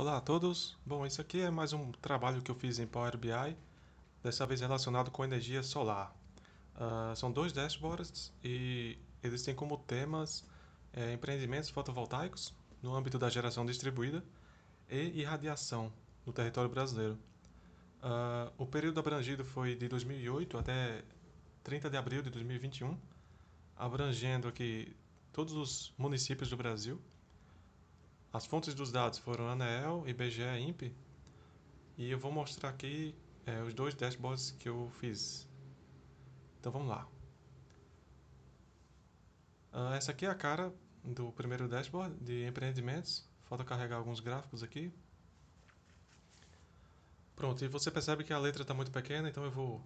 Olá a todos. Bom, isso aqui é mais um trabalho que eu fiz em Power BI, dessa vez relacionado com energia solar. São dois dashboards e eles têm como temas empreendimentos fotovoltaicos no âmbito da geração distribuída e irradiação no território brasileiro. O período abrangido foi de 2008 até 30 de abril de 2021, abrangendo aqui todos os municípios do Brasil. As fontes dos dados foram ANEEL, IBGE e INPE. E eu vou mostrar aqui os dois dashboards que eu fiz. Então vamos lá. Essa aqui é a cara do primeiro dashboard de empreendimentos. Falta carregar alguns gráficos aqui. Pronto, e você percebe que a letra está muito pequena, então eu vou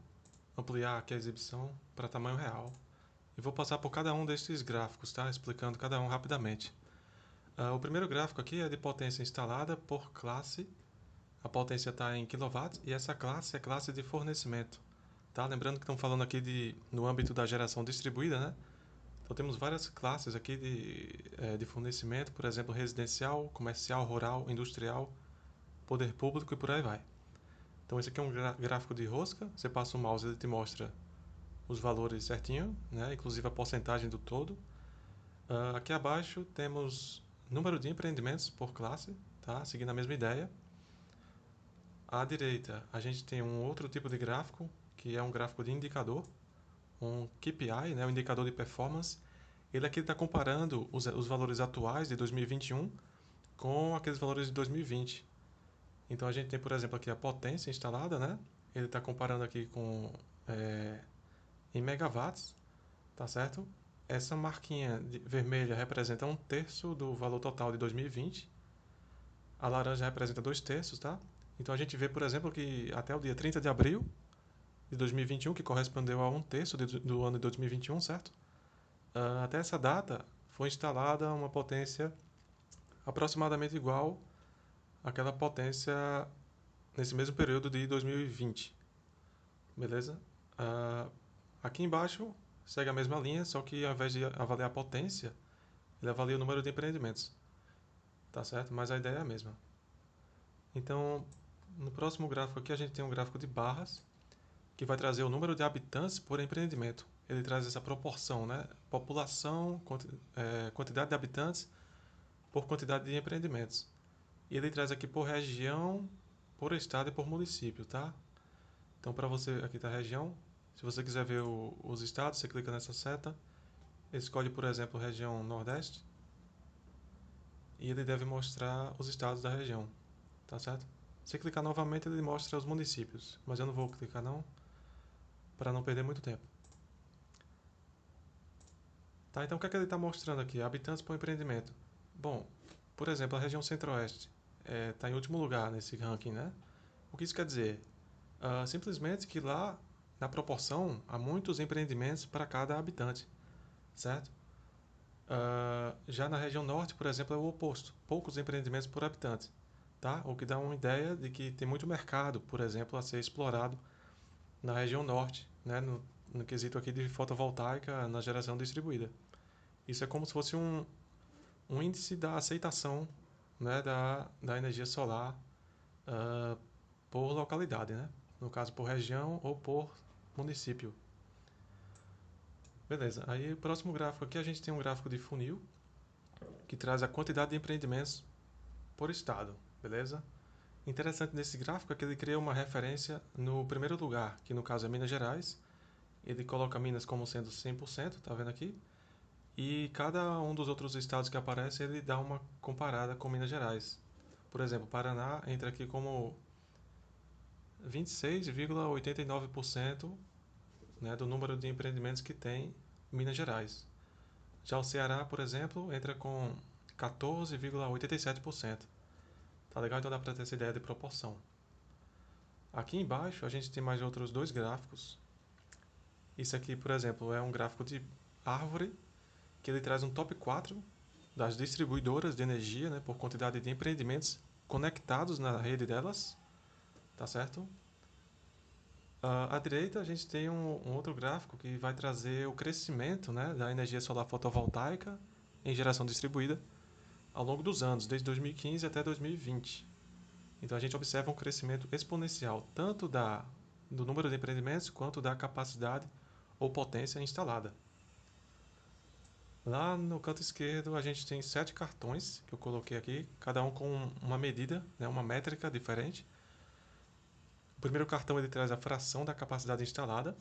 ampliar aqui a exibição para tamanho real. E vou passar por cada um destes gráficos, tá? Explicando cada um rapidamente. O primeiro gráfico aqui é de potência instalada por classe. A potência está em kW e essa classe é classe de fornecimento. Tá? Lembrando que estamos falando aqui no âmbito da geração distribuída, né? Então temos várias classes aqui de fornecimento, por exemplo, residencial, comercial, rural, industrial, poder público e por aí vai. Então esse aqui é um gráfico de rosca, você passa o mouse e ele te mostra os valores certinho, né? Inclusive a porcentagem do todo. Aqui abaixo temos número de empreendimentos por classe, tá? Seguindo a mesma ideia. À direita a gente tem um outro tipo de gráfico, que é um gráfico de indicador, um KPI, né, um indicador de performance. Ele aqui está comparando os valores atuais de 2021 com aqueles valores de 2020. Então a gente tem, por exemplo, aqui a potência instalada, né? Ele está comparando aqui com em megawatts, tá certo? Essa marquinha vermelha representa um terço do valor total de 2020. A laranja representa dois terços, tá? Então a gente vê, por exemplo, que até o dia 30 de abril de 2021, que correspondeu a um terço do ano de 2021, certo? Até essa data foi instalada uma potência aproximadamente igual àquela potência nesse mesmo período de 2020, beleza? Aqui embaixo segue a mesma linha, só que ao invés de avaliar a potência, ele avalia o número de empreendimentos, tá certo? Mas a ideia é a mesma. Então, no próximo gráfico aqui a gente tem um gráfico de barras que vai trazer o número de habitantes por empreendimento. Ele traz essa proporção, né? População, quantidade de habitantes por quantidade de empreendimentos. E ele traz aqui por região, por estado e por município, tá? Então, para você, aqui está a região. Se você quiser ver os estados, você clica nessa seta, escolhe, por exemplo, região Nordeste, e ele deve mostrar os estados da região, tá certo? Se clicar novamente, ele mostra os municípios, mas eu não vou clicar não, para não perder muito tempo. Tá, então o que é que ele está mostrando aqui? Habitantes por empreendimento. Bom, por exemplo, a região Centro-Oeste está em último lugar nesse ranking, né? O que isso quer dizer? Simplesmente que lá, na proporção, há muitos empreendimentos para cada habitante, certo? Já na região Norte, por exemplo, é o oposto, poucos empreendimentos por habitante, tá? O que dá uma ideia de que tem muito mercado, por exemplo, a ser explorado na região Norte, né? No quesito aqui de fotovoltaica na geração distribuída. Isso é como se fosse um índice da aceitação, né, da energia solar uh, por localidade, né? No caso, por região ou por município. Beleza, aí o próximo gráfico aqui a gente tem um gráfico de funil que traz a quantidade de empreendimentos por estado, beleza? Interessante nesse gráfico é que ele cria uma referência no primeiro lugar, que no caso é Minas Gerais. Ele coloca Minas como sendo 100%, tá vendo aqui? E cada um dos outros estados que aparece, ele dá uma comparada com Minas Gerais. Por exemplo, Paraná entra aqui como 26,89%, né, do número de empreendimentos que tem Minas Gerais. Já o Ceará, por exemplo, entra com 14,87%. Tá legal? Então dá para ter essa ideia de proporção. Aqui embaixo a gente tem mais outros dois gráficos. Isso aqui, por exemplo, é um gráfico de árvore que ele traz um top 4 das distribuidoras de energia, né, por quantidade de empreendimentos conectados na rede delas, tá certo? À direita a gente tem um outro gráfico que vai trazer o crescimento, né, da energia solar fotovoltaica em geração distribuída ao longo dos anos, desde 2015 até 2020. Então a gente observa um crescimento exponencial tanto do número de empreendimentos quanto da capacidade ou potência instalada. Lá no canto esquerdo a gente tem 7 cartões que eu coloquei aqui, cada um com uma medida, né, uma métrica diferente. O primeiro cartão ele traz a fração da capacidade instalada,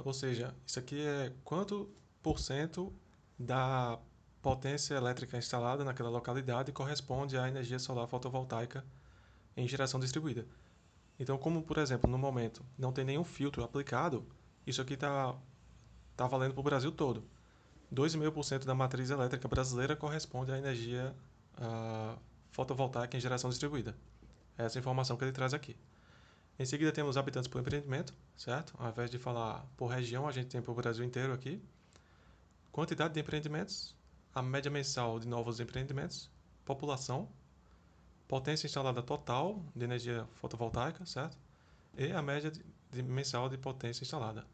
ou seja, isso aqui é quanto por cento da potência elétrica instalada naquela localidade corresponde à energia solar fotovoltaica em geração distribuída. Então, como por exemplo, no momento não tem nenhum filtro aplicado, isso aqui tá valendo para o Brasil todo. 2,5% da matriz elétrica brasileira corresponde à energia fotovoltaica em geração distribuída. Essa é a informação que ele traz aqui. Em seguida temos habitantes por empreendimento, certo? Ao invés de falar por região, a gente tem para o Brasil inteiro aqui. Quantidade de empreendimentos, a média mensal de novos empreendimentos, população, potência instalada total de energia fotovoltaica, certo? E a média mensal de potência instalada.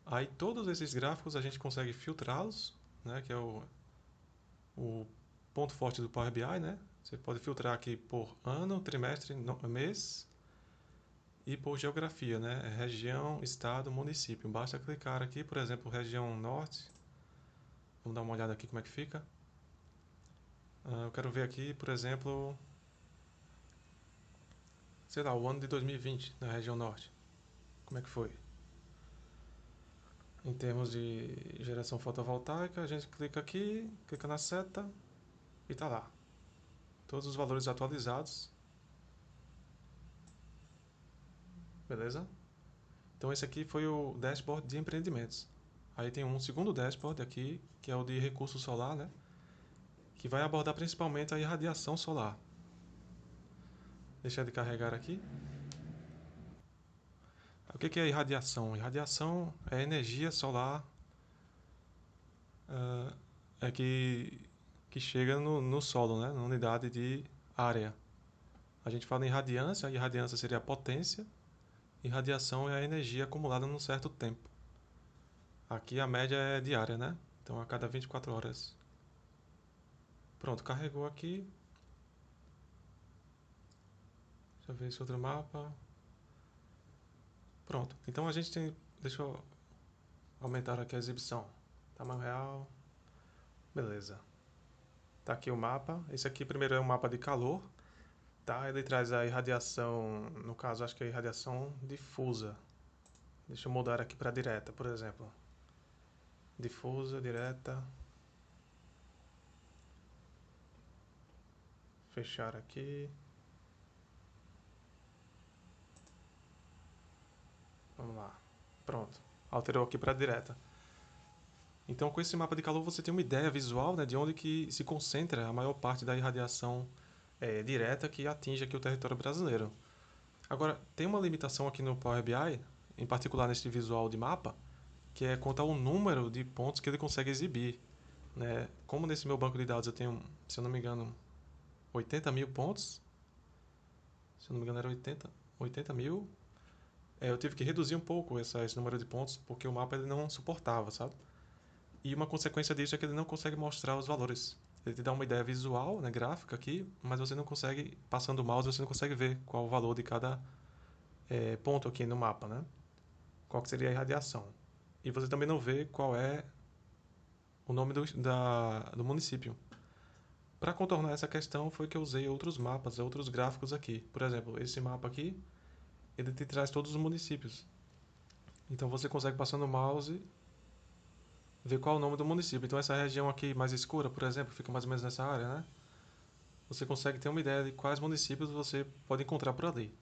Aí todos esses gráficos a gente consegue filtrá-los, né, que é o ponto forte do Power BI, né? Você pode filtrar aqui por ano, trimestre, mês e por geografia, né? Região, estado, município. Basta clicar aqui, por exemplo, região norte. Vamos dar uma olhada aqui como é que fica. Eu quero ver aqui, por exemplo, sei lá, o ano de 2020 na região norte. Como é que foi? Em termos de geração fotovoltaica, a gente clica aqui, clica na seta e está lá. Todos os valores atualizados. Beleza? Então esse aqui foi o dashboard de empreendimentos. Aí tem um segundo dashboard aqui, que é o de recurso solar, né? Que vai abordar principalmente a irradiação solar. Deixar de carregar aqui. O que é irradiação? Irradiação é energia solar é que chega no solo, né? Na unidade de área. A gente fala em radiância, a irradiância seria a potência, e radiação é a energia acumulada num certo tempo. Aqui a média é diária, né? Então a cada 24 horas. Pronto, carregou aqui. Deixa eu ver esse outro mapa. Pronto. Então a gente tem. Deixa eu aumentar aqui a exibição. Tamanho real. Beleza. Tá aqui o mapa. Esse aqui primeiro é um mapa de calor. Tá? Ele traz a irradiação. No caso, acho que é a irradiação difusa. Deixa eu mudar aqui para direta, por exemplo. Difusa, direta. Fechar aqui. Vamos lá. Pronto. Alterou aqui para direta. Então, com esse mapa de calor, você tem uma ideia visual, né, de onde que se concentra a maior parte da irradiação direta que atinge aqui o território brasileiro. Agora, tem uma limitação aqui no Power BI, em particular neste visual de mapa, que é quanto ao número de pontos que ele consegue exibir. Né? Como nesse meu banco de dados eu tenho, se eu não me engano, 80 mil pontos, se eu não me engano era 80 mil, eu tive que reduzir um pouco esse número de pontos, porque o mapa ele não suportava, sabe? E uma consequência disso é que ele não consegue mostrar os valores. Ele te dá uma ideia visual, né, gráfica aqui, mas você não consegue, passando o mouse, você não consegue ver qual o valor de cada ponto aqui no mapa, né? Qual que seria a irradiação. E você também não vê qual é o nome do município. Para contornar essa questão foi que eu usei outros mapas, outros gráficos aqui. Por exemplo, esse mapa aqui, ele te traz todos os municípios. Então você consegue, passando o mouse, ver qual é o nome do município. Então essa região aqui mais escura, por exemplo, fica mais ou menos nessa área, né? Você consegue ter uma ideia de quais municípios você pode encontrar por ali.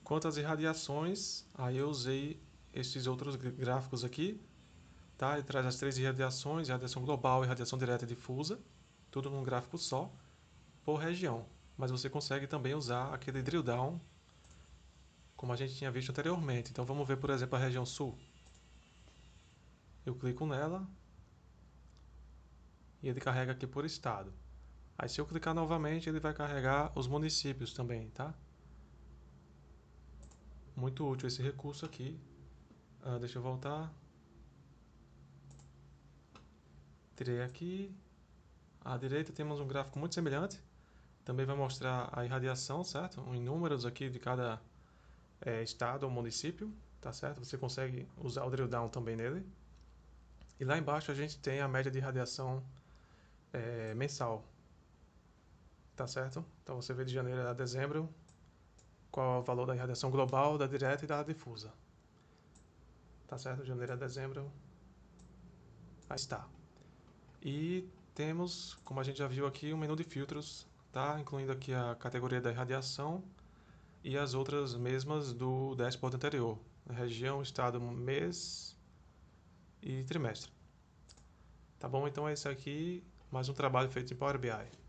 Quanto às irradiações, aí eu usei esses outros gráficos aqui, tá? Ele traz as três irradiações, irradiação global, irradiação direta e difusa, tudo num gráfico só, por região. Mas você consegue também usar aquele drill down, como a gente tinha visto anteriormente. Então vamos ver, por exemplo, a região sul. Eu clico nela e ele carrega aqui por estado. Aí se eu clicar novamente, ele vai carregar os municípios também, tá? Muito útil esse recurso aqui. Deixa eu voltar. Tirei aqui. À direita temos um gráfico muito semelhante, também vai mostrar a irradiação, certo? Em números aqui de cada estado ou município, tá certo? Você consegue usar o drill down também nele. E lá embaixo a gente tem a média de radiação mensal, tá certo? Então você vê de janeiro a dezembro qual é o valor da irradiação global, da direta e da difusa. Tá certo? De janeiro a dezembro, aí está. E temos, como a gente já viu aqui, um menu de filtros, tá? Incluindo aqui a categoria da irradiação e as outras mesmas do dashboard anterior. Região, estado, mês e trimestre. Tá bom? Então é isso aqui, mais um trabalho feito em Power BI.